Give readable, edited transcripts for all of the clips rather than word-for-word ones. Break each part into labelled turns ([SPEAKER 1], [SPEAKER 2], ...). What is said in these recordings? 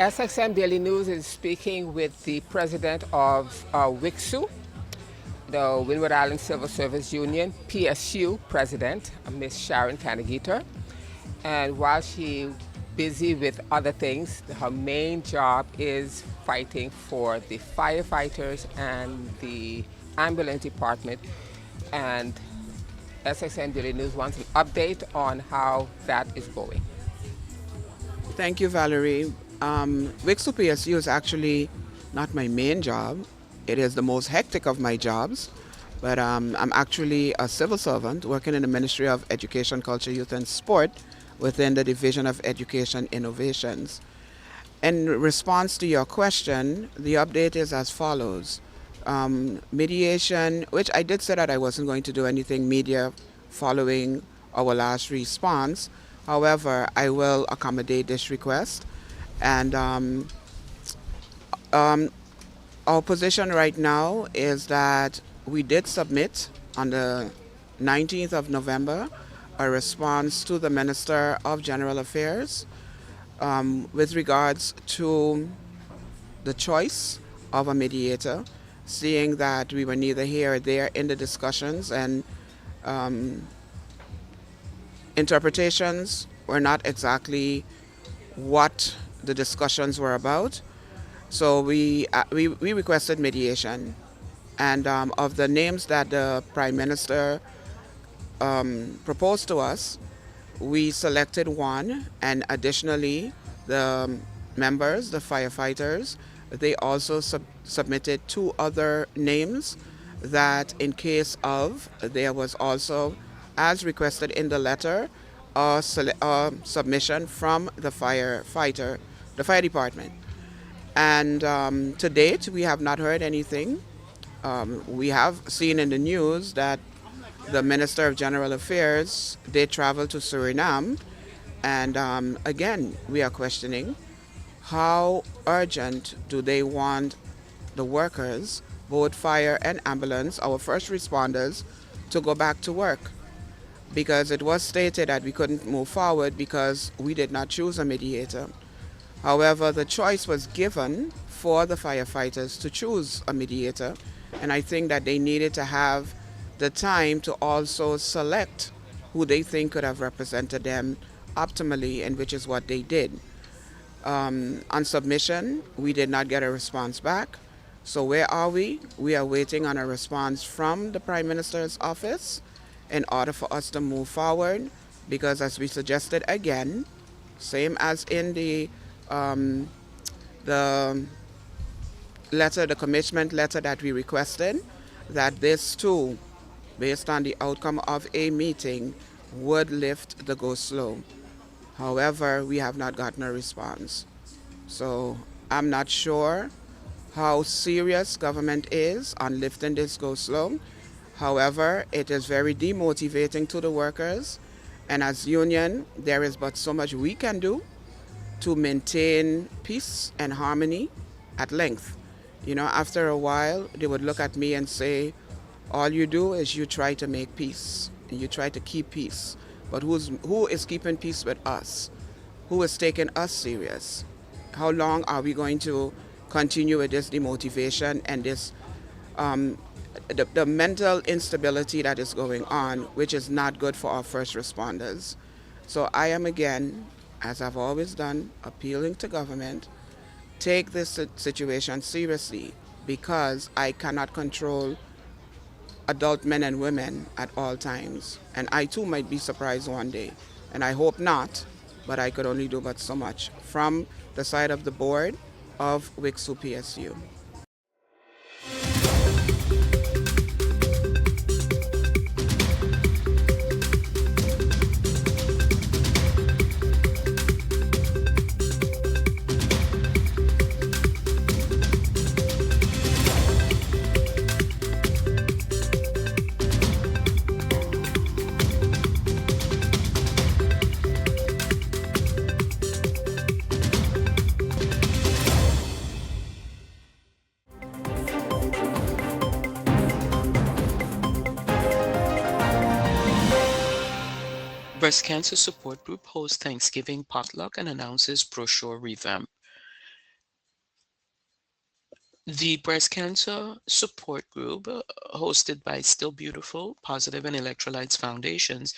[SPEAKER 1] SXM Daily News is speaking with the president of WICSU, the Windward Island Civil Service Union, PSU president, Ms. Sharon Canagiter. And while she's busy with other things, her main job is fighting for the firefighters and the ambulance department. And SXM Daily News wants an update on how that is going.
[SPEAKER 2] Thank you, Valerie. WICSU PSU is actually not my main job. It is the most hectic of my jobs, but I'm actually a civil servant working in the Ministry of Education, Culture, Youth and Sport within the Division of Education Innovations. In response to your question, the update is as follows. Mediation, which I did say that I wasn't going to do anything media following our last response. However, I will accommodate this request. And our position right now is that we did submit on the 19th of November a response to the Minister of General Affairs with regards to the choice of a mediator, seeing that we were neither here or there in the discussions and interpretations were not exactly what the discussions were about. So we requested mediation, and of the names that the Prime Minister proposed to us, we selected one, and additionally the members, the firefighters, they also submitted two other names that in case of, there was also, as requested in the letter, a submission from the fire department. And to date, we have not heard anything. We have seen in the news that the Minister of General Affairs did travel to Suriname. And again, we are questioning how urgent do they want the workers, both fire and ambulance, our first responders, to go back to work. Because it was stated that we couldn't move forward because we did not choose a mediator. However, the choice was given for the firefighters to choose a mediator, and I think that they needed to have the time to also select who they think could have represented them optimally, and which is what they did. On submission, we did not get a response back. So where are we? We are waiting on a response from the Prime Minister's office in order for us to move forward, because as we suggested again, same as in the letter, the commitment letter that we requested, that this too, based on the outcome of a meeting, would lift the go slow. However, we have not gotten a response. So I'm not sure how serious government is on lifting this go slow. However, it is very demotivating to the workers, and as union, there is but so much we can do to maintain peace and harmony at length. You know, after a while, they would look at me and say, all you do is you try to make peace, and you try to keep peace. But who is keeping peace with us? Who is taking us serious? How long are we going to continue with this demotivation and this the mental instability that is going on, which is not good for our first responders? So I am again, as I've always done, appealing to government, take this situation seriously, because I cannot control adult men and women at all times. And I too might be surprised one day. And I hope not, but I could only do but so much from the side of the board of WICSU PSU.
[SPEAKER 3] Breast Cancer Support Group hosts Thanksgiving potluck and announces brochure revamp. The Breast Cancer Support Group, hosted by Still Beautiful, Positive, and Electrolytes Foundations,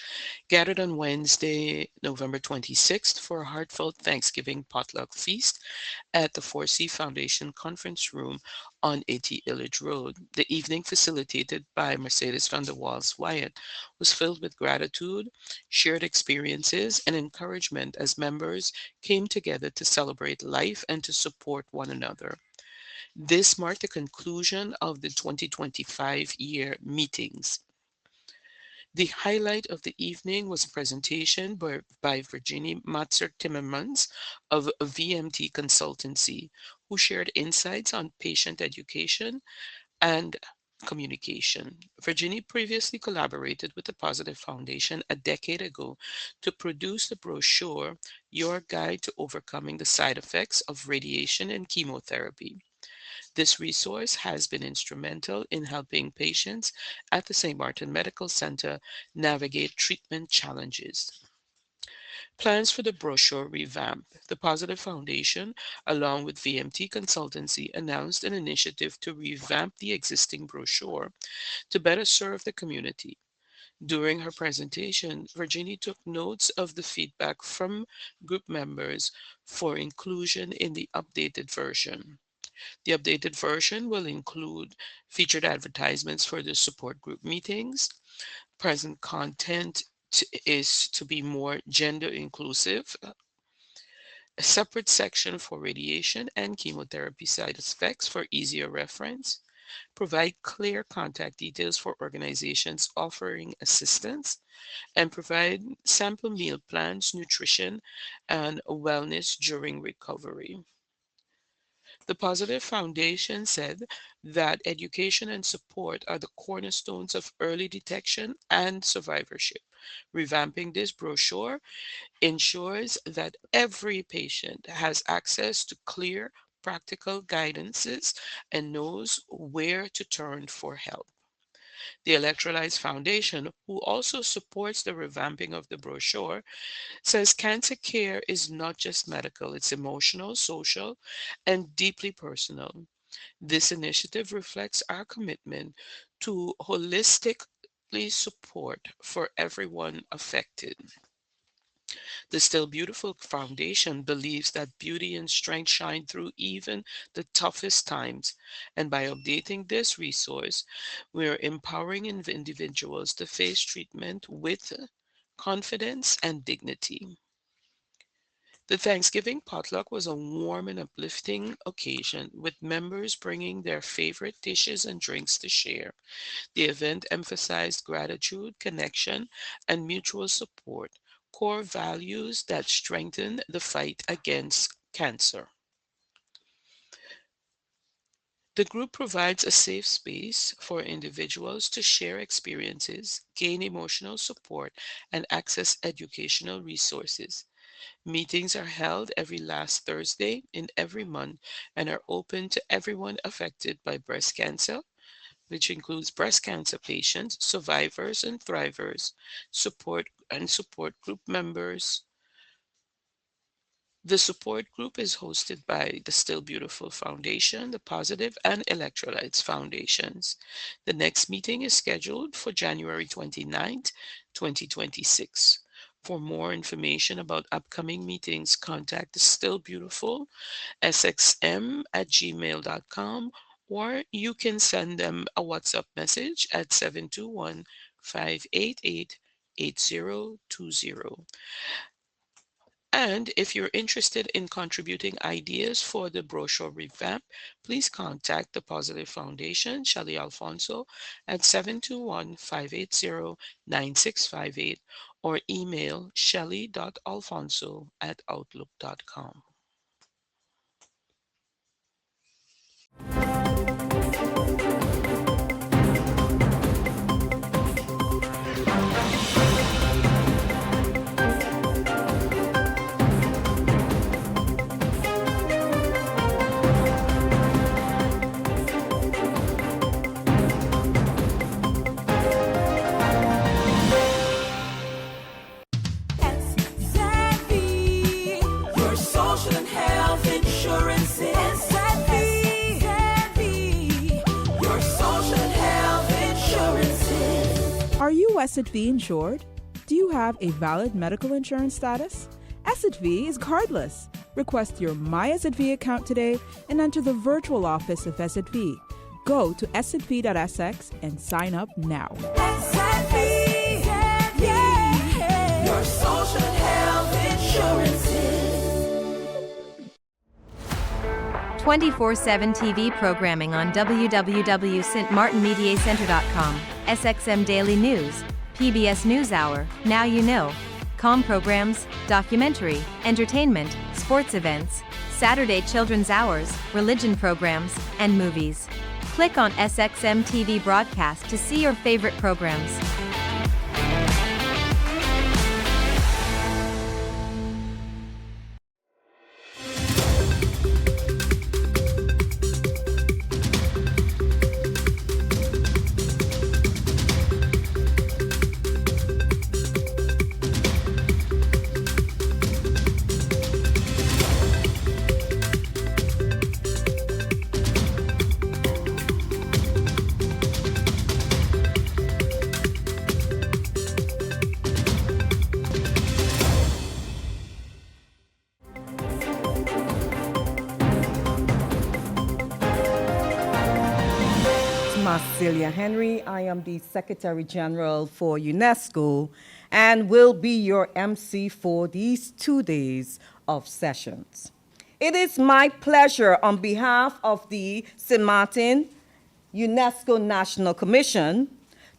[SPEAKER 3] gathered on Wednesday, November 26th for a heartfelt Thanksgiving potluck feast at the 4C Foundation Conference Room on 80 Illidge Road. The evening, facilitated by Mercedes van der Waals Wyatt, was filled with gratitude, shared experiences, and encouragement as members came together to celebrate life and to support one another. This marked the conclusion of the 2025 year meetings. The highlight of the evening was a presentation by Virginie Matzer Timmermans of VMT Consultancy, who shared insights on patient education and communication. Virginie previously collaborated with the Positive Foundation a decade ago to produce the brochure Your Guide to Overcoming the Side Effects of Radiation and Chemotherapy. This resource has been instrumental in helping patients at the St. Martin Medical Center navigate treatment challenges. Plans for the brochure revamp. The Positive Foundation, along with VMT Consultancy, announced an initiative to revamp the existing brochure to better serve the community. During her presentation, Virginie took notes of the feedback from group members for inclusion in the updated version. The updated version will include featured advertisements for the support group meetings. Present content is to be more gender inclusive, a separate section for radiation and chemotherapy side effects for easier reference, provide clear contact details for organizations offering assistance, and provide sample meal plans, nutrition, and wellness during recovery. The Positive Foundation said that education and support are the cornerstones of early detection and survivorship. Revamping this brochure ensures that every patient has access to clear, practical guidances and knows where to turn for help. The Electrolytes Foundation, who also supports the revamping of the brochure, says cancer care is not just medical, it's emotional, social, and deeply personal. This initiative reflects our commitment to holistically support for everyone affected. The Still Beautiful Foundation believes that beauty and strength shine through even the toughest times. And by updating this resource, we're empowering individuals to face treatment with confidence and dignity. The Thanksgiving potluck was a warm and uplifting occasion, with members bringing their favorite dishes and drinks to share. The event emphasized gratitude, connection, and mutual support, core values that strengthen the fight against cancer. The group provides a safe space for individuals to share experiences, gain emotional support, and access educational resources. Meetings are held every last Thursday in every month and are open to everyone affected by breast cancer, which includes breast cancer patients, survivors and thrivers, support group members. The support group is hosted by the Still Beautiful Foundation, the Positive, and Electrolytes Foundations. The next meeting is scheduled for January 29th, 2026. For more information about upcoming meetings, contact the Still Beautiful SXM at gmail.com, or you can send them a WhatsApp message at 721 588 8020. And if you're interested in contributing ideas for the brochure revamp, please contact the Positive Foundation, Shelley Alfonso, at 721 580 9658, or email shelley.alfonso@outlook.com.
[SPEAKER 4] Savvy. Your social you SZV insured? Do you have a valid medical insurance status? SZV is cardless. Request your My SZV account today and enter the virtual office of SZV. Go to szv.sx and sign up now.
[SPEAKER 5] SZV, yeah, your social health insurances.
[SPEAKER 6] 24/7 TV programming on www.stmartinmediacenter.com, SXM Daily News, PBS NewsHour, Now You Know, Com programs, documentary, entertainment, sports events, Saturday children's hours, religion programs, and movies. Click on SXM TV broadcast to see your favorite programs.
[SPEAKER 7] Celia Henry. I am the Secretary General for UNESCO and will be your MC for these 2 days of sessions. It is my pleasure on behalf of the St. Martin UNESCO National Commission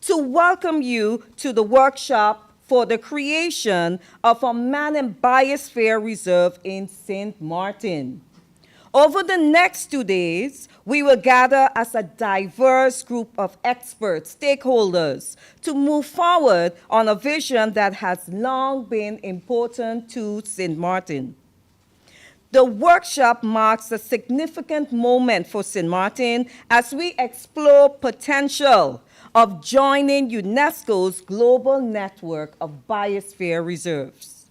[SPEAKER 7] to welcome you to the workshop for the creation of a Man and Biosphere Reserve in St. Martin. Over the next 2 days, we will gather as a diverse group of experts, stakeholders, to move forward on a vision that has long been important to St. Martin. The workshop marks a significant moment for St. Martin as we explore potential of joining UNESCO's global network of biosphere reserves.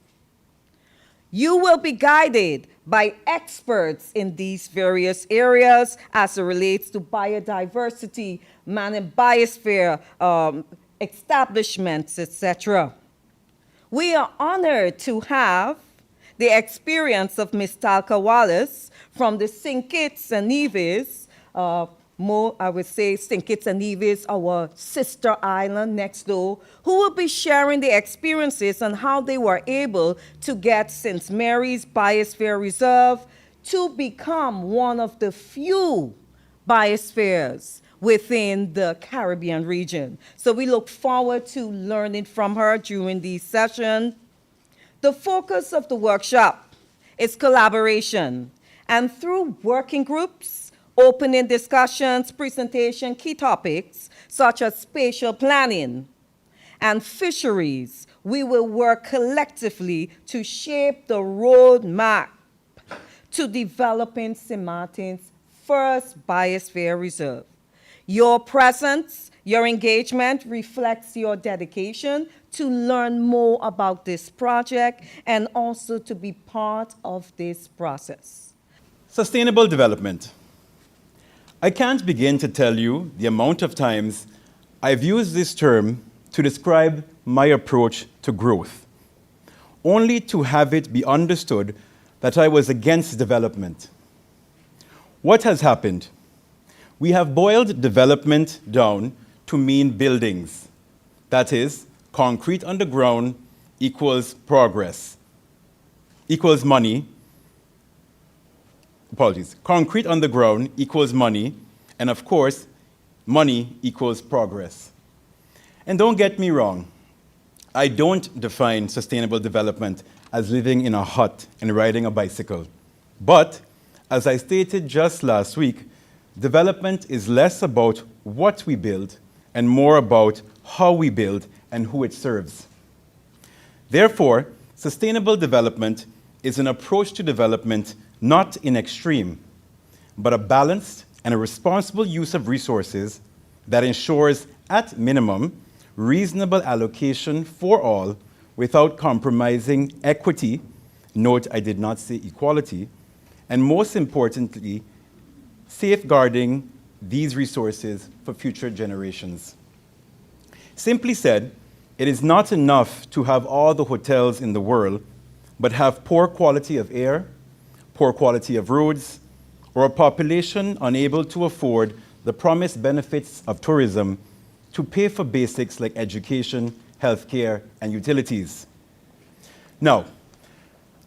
[SPEAKER 7] You will be guided by experts in these various areas as it relates to biodiversity, man and biosphere establishments, etc. We are honored to have the experience of Ms. Talca Wallace from the St. Kitts and Nevis, I would say St. Kitts and Nevis, our sister island next door, who will be sharing the experiences on how they were able to get St. Mary's Biosphere Reserve to become one of the few biospheres within the Caribbean region. So we look forward to learning from her during this session. The focus of the workshop is collaboration, and through working groups, opening discussions, presentation, key topics such as spatial planning and fisheries, we will work collectively to shape the roadmap to developing St. Martin's first biosphere reserve. Your presence, your engagement reflects your dedication to learn more about this project and also to be part of this process.
[SPEAKER 8] Sustainable development. I can't begin to tell you the amount of times I've used this term to describe my approach to growth, only to have it be understood that I was against development. What has happened? We have boiled development down to mean buildings. That is, concrete underground equals progress, equals money. Apologies. Concrete underground equals money, and of course, money equals progress. And don't get me wrong, I don't define sustainable development as living in a hut and riding a bicycle. But, as I stated just last week, development is less about what we build and more about how we build and who it serves. Therefore, sustainable development is an approach to development not in extreme, but a balanced and a responsible use of resources that ensures, at minimum, reasonable allocation for all without compromising equity, note I did not say equality, and most importantly, safeguarding these resources for future generations. Simply said, It is not enough to have all the hotels in the world, but have poor quality of air, poor quality of roads, or a population unable to afford the promised benefits of tourism to pay for basics like education, healthcare, and utilities. Now,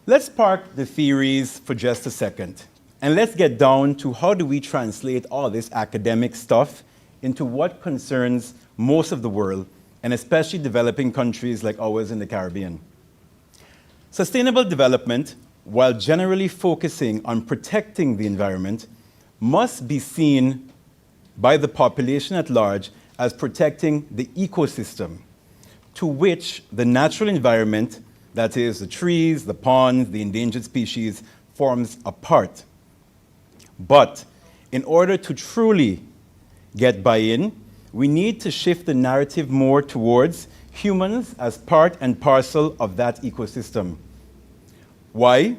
[SPEAKER 8] let's park the theories for just a second, and let's get down to how do we translate all this academic stuff into what concerns most of the world, and especially developing countries like ours in the Caribbean. Sustainable development, while generally focusing on protecting the environment, must be seen by the population at large as protecting the ecosystem to which the natural environment, that is, the trees, the ponds, the endangered species, forms a part. But in order to truly get buy-in, we need to shift the narrative more towards humans as part and parcel of that ecosystem. Why?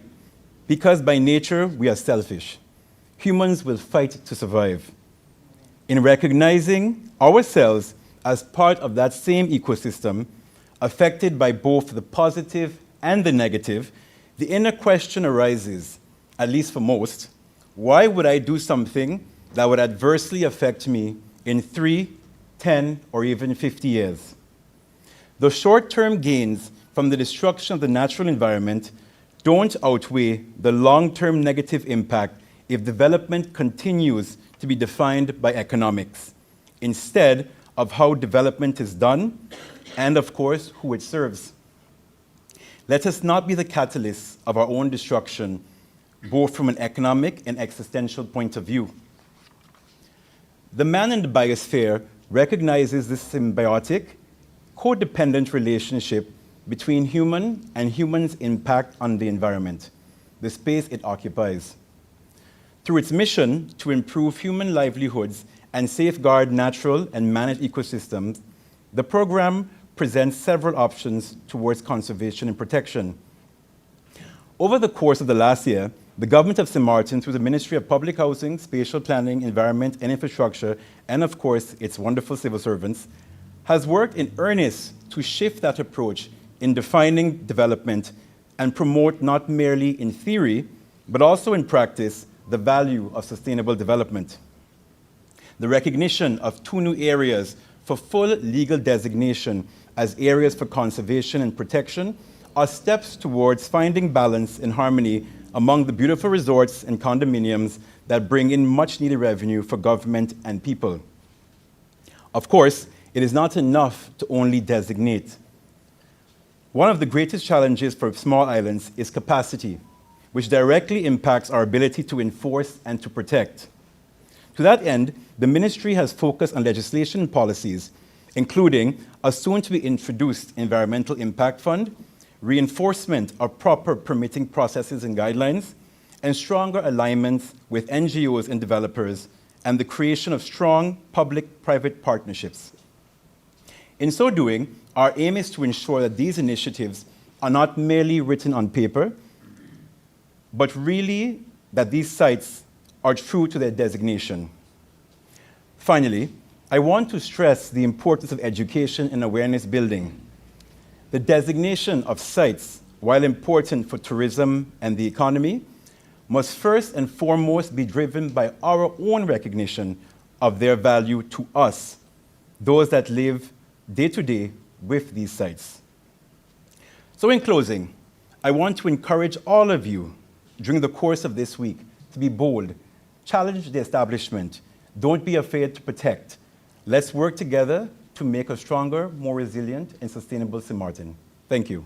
[SPEAKER 8] Because by nature, we are selfish. Humans will fight to survive. In recognizing ourselves as part of that same ecosystem, affected by both the positive and the negative, the inner question arises, at least for most, why would I do something that would adversely affect me in 3, 10, or even 50 years? The short-term gains from the destruction of the natural environment don't outweigh the long-term negative impact if development continues to be defined by economics, instead of how development is done, and of course, who it serves. Let us not be the catalysts of our own destruction, both from an economic and existential point of view. The man in the biosphere recognizes this symbiotic, codependent relationship between human and human's impact on the environment, the space it occupies. Through its mission to improve human livelihoods and safeguard natural and managed ecosystems, the program presents several options towards conservation and protection. Over the course of the last year, the government of St. Martin, through the Ministry of Public Housing, Spatial Planning, Environment and Infrastructure, and of course its wonderful civil servants, has worked in earnest to shift that approach in defining development and promote not merely in theory, but also in practice, the value of sustainable development. The recognition of 2 new areas for full legal designation as areas for conservation and protection are steps towards finding balance and harmony among the beautiful resorts and condominiums that bring in much needed revenue for government and people. Of course, it is not enough to only designate. One of the greatest challenges for small islands is capacity, which directly impacts our ability to enforce and to protect. To that end, the ministry has focused on legislation and policies, including a soon-to-be-introduced Environmental Impact Fund, reinforcement of proper permitting processes and guidelines, and stronger alignments with NGOs and developers, and the creation of strong public-private partnerships. In so doing, our aim is to ensure that these initiatives are not merely written on paper, but really that these sites are true to their designation. Finally, I want to stress the importance of education and awareness building. The designation of sites, while important for tourism and the economy, must first and foremost be driven by our own recognition of their value to us, those that live day to day with these sites. So in closing, I want to encourage all of you during the course of this week to be bold, challenge the establishment, don't be afraid to protect. Let's work together to make a stronger, more resilient, and sustainable St. Martin. Thank you.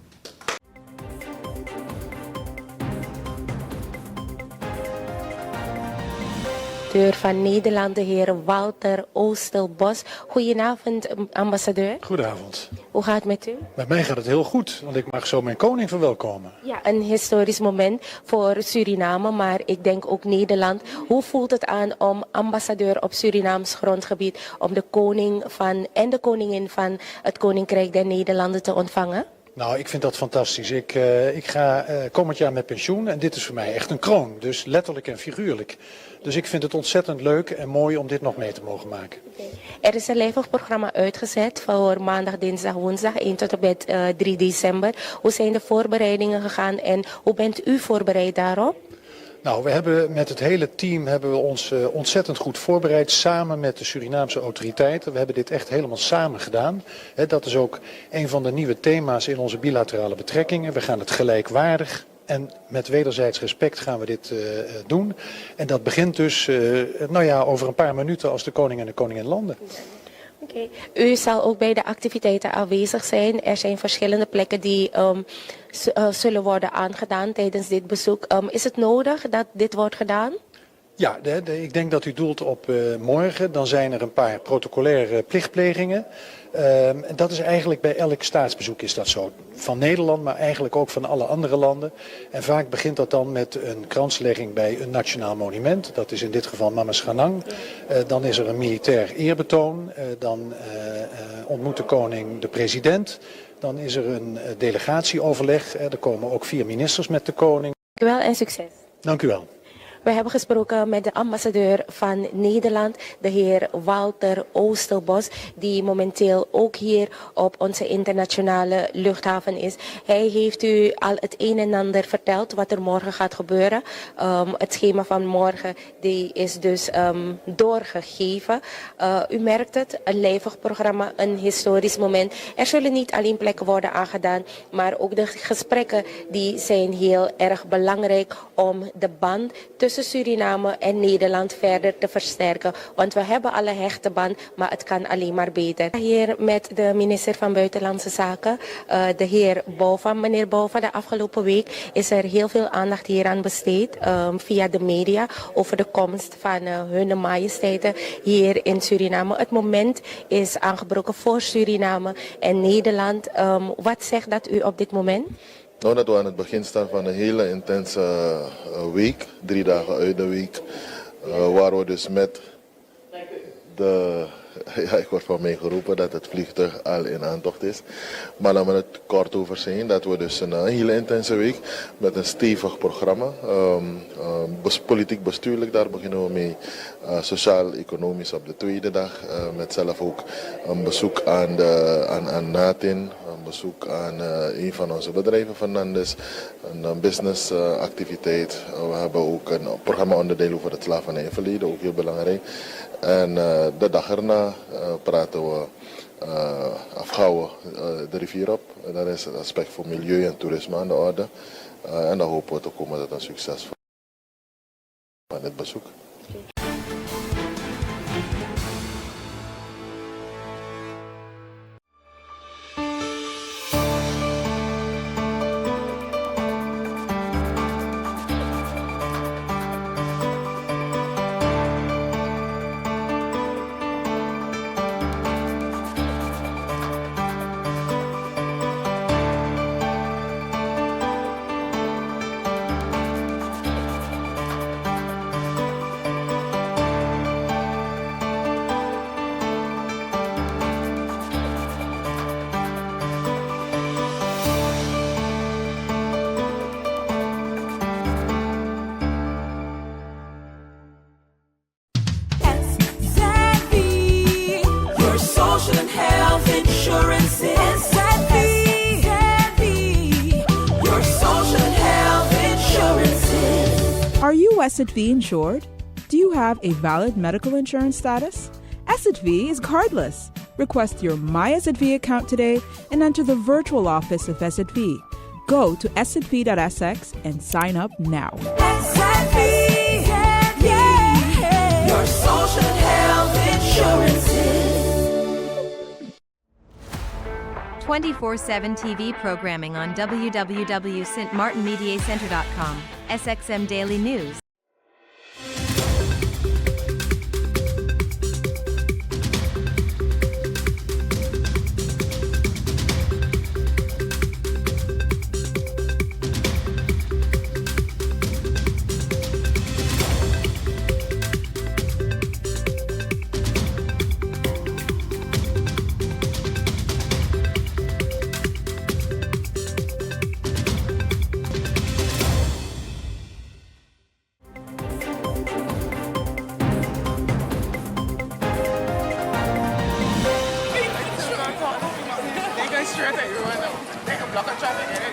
[SPEAKER 9] Van Nederland, de heer Walter Oosterbos. Goedenavond, ambassadeur.
[SPEAKER 10] Goedenavond.
[SPEAKER 9] Hoe gaat het met u?
[SPEAKER 10] Bij mij gaat het heel goed, want ik mag zo mijn koning verwelkomen.
[SPEAKER 9] Ja, een historisch moment voor Suriname, maar ik denk ook Nederland. Hoe voelt het aan om ambassadeur op Surinaams grondgebied, om de koning van en de koningin van het Koninkrijk der Nederlanden te ontvangen?
[SPEAKER 10] Nou, ik vind dat fantastisch. Ik ga komend jaar met pensioen en dit is voor mij echt een kroon. Dus letterlijk en figuurlijk. Dus ik vind het ontzettend leuk en mooi om dit nog mee te mogen maken.
[SPEAKER 9] Er is een lijfwachtprogramma uitgezet voor maandag, dinsdag, woensdag 1 tot en met 3 december. Hoe zijn de voorbereidingen gegaan en hoe bent u voorbereid daarop?
[SPEAKER 10] Nou, we hebben met het hele team ons ontzettend goed voorbereid, samen met de Surinaamse autoriteiten. We hebben dit echt helemaal samen gedaan. Dat is ook een van de nieuwe thema's in onze bilaterale betrekkingen. We gaan het gelijkwaardig en met wederzijds respect gaan we dit doen. En dat begint dus over een paar minuten als de koning en de koningin landen.
[SPEAKER 9] Okay. U zal ook bij de activiteiten aanwezig zijn. Er zijn verschillende plekken die zullen worden aangedaan tijdens dit bezoek. Is het nodig dat dit wordt gedaan?
[SPEAKER 10] Ja, ik denk dat u doelt op morgen. Dan zijn er een paar protocolaire plichtplegingen. En dat is eigenlijk bij elk staatsbezoek is dat zo. Van Nederland, maar eigenlijk ook van alle andere landen. En vaak begint dat dan met een kranslegging bij een nationaal monument. Dat is in dit geval Mama Schanang. Dan is er een militair eerbetoon. Dan ontmoet de koning de president. Dan is er een delegatieoverleg. Er komen ook 4 ministers met de koning.
[SPEAKER 9] Dank u wel en succes.
[SPEAKER 10] Dank u wel.
[SPEAKER 9] We hebben gesproken met de ambassadeur van Nederland, de heer Walter Oosterbos, die momenteel ook hier op onze internationale luchthaven is. Hij heeft u al het een en ander verteld wat er morgen gaat gebeuren. Het schema van morgen die is dus doorgegeven. U merkt het, een lijvig programma, een historisch moment. Er zullen niet alleen plekken worden aangedaan, maar ook de gesprekken die zijn heel erg belangrijk om de band tussen Suriname en Nederland verder te versterken. Want we hebben alle hechte band, maar het kan alleen maar beter. Hier met de minister van Buitenlandse Zaken, de heer Bouva. Meneer Bouva, de afgelopen week is er heel veel aandacht hieraan besteed via de media over de komst van hun majesteiten hier in Suriname. Het moment is aangebroken voor Suriname en Nederland. Wat zegt dat u op dit moment?
[SPEAKER 11] Nou, dat we aan het begin staan van een hele intense week, 3 dagen uit de week, waar we dus met de, ja, ik word van mij geroepen dat het vliegtuig al in aantocht is, maar laten we het kort over zijn, dat we dus een hele intense week met een stevig programma, politiek bestuurlijk, daar beginnen we mee, sociaal-economisch op de tweede dag, met zelf ook een bezoek aan Natin, een bezoek aan een van onze bedrijven van Nandes, een businessactiviteit. We hebben ook een programma onderdeel over het slavernijverleden, ook heel belangrijk. En de dag erna praten we gaan we de rivier op. En dan is het aspect voor milieu en toerisme aan de orde. En dan hopen we te komen tot een succes van dit bezoek.
[SPEAKER 4] Are you SXM insured? Do you have a valid medical insurance status? SXM is cardless. Request your My SXM account today and enter the virtual office of SXM. Go to sxv.sx and sign up now.
[SPEAKER 5] SXM, yeah, your social health insurances.
[SPEAKER 6] 24/7 TV programming on www.stmartinmediacenter.com. SXM Daily News.
[SPEAKER 1] Local traffic.